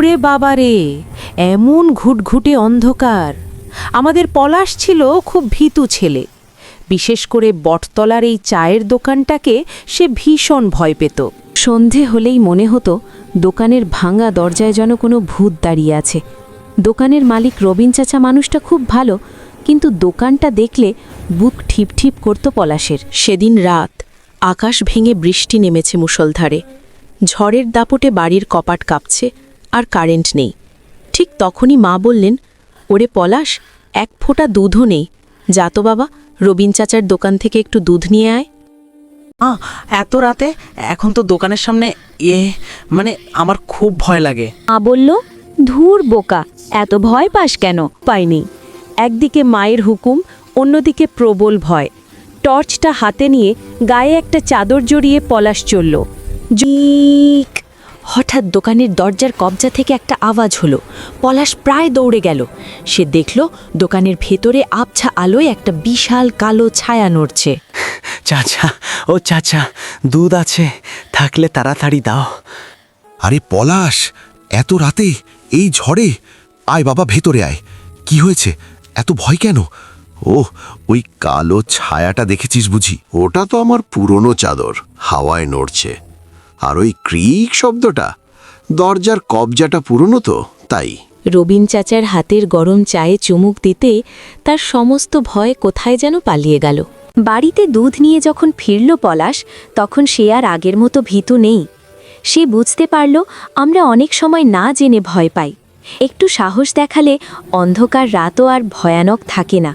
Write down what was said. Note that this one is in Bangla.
ওরে বাবারে, এমন ঘুটঘুটে অন্ধকার! আমাদের পলাশ ছিল খুব ভীতু ছেলে। বিশেষ করে বটতলার এই চায়ের দোকানটাকে সে ভীষণ ভয় পেত। সন্ধে হলেই মনে হতো দোকানের ভাঙা দরজায় যেন কোনো ভূত দাঁড়িয়ে আছে। দোকানের মালিক রবিন চাচা মানুষটা খুব ভালো, কিন্তু দোকানটা দেখলে বুক ঠিপ ঠিপ করত পলাশের। সেদিন রাত, আকাশ ভেঙে বৃষ্টি নেমেছে মুষলধারে। ঝড়ের দাপটে বাড়ির কপাট কাঁপছে, আর কারেন্ট নেই। ঠিক তখনই মা বললেন, ওরে পলাশ, এক ফোঁটা দুধও নেই, যা তো বাবা, রবিন চাচার দোকান থেকে একটু দুধ নিয়ে আয়। এত রাতে? এখন তো দোকানের সামনে আমার খুব ভয় লাগে। মা বলল, ধুর বোকা, এত ভয় পাস কেন? পাইনি। একদিকে মায়ের হুকুম, অন্যদিকে প্রবল ভয়। টর্চটা হাতে নিয়ে গায়ে একটা চাদর জড়িয়ে পলাশ চলল। হঠাৎ দোকানের দরজার কবজা থেকে একটা আওয়াজ হলো। পলাশ প্রায় দৌড়ে গেল। সে দেখল দোকানের ভেতরে আবছা আলোয় একটা বিশাল কালো ছায়া নড়ছে। চাচা, ও চাচা, দুধ আছে, থাকলে তাড়াতাড়ি দাও। আরে পলাশ, এত রাতে, এই ঝড়ে? আয় বাবা, ভেতরে আয়। কি হয়েছে? এত ভয় কেন? ও, ওই কালো ছায়াটা দেখেছিস বুঝি? ওটা তো আমার পুরনো চাদর, হাওয়ায় নড়ছে। আর ওই ক্রিক শব্দটা, দরজার কবজাটা পুরনো তো, তাই। রবিন চাচার হাতের গরম চায়ে চুমুক দিতে তার সমস্ত ভয় কোথায় যেন পালিয়ে গেল। বাড়িতে দুধ নিয়ে যখন ফিরল পলাশ, তখন সে আর আগের মতো ভীতু নেই। সে বুঝতে পারল আমরা অনেক সময় না জেনে ভয় পাই। একটু সাহস দেখালে অন্ধকার রাতও আর ভয়ানক থাকে না।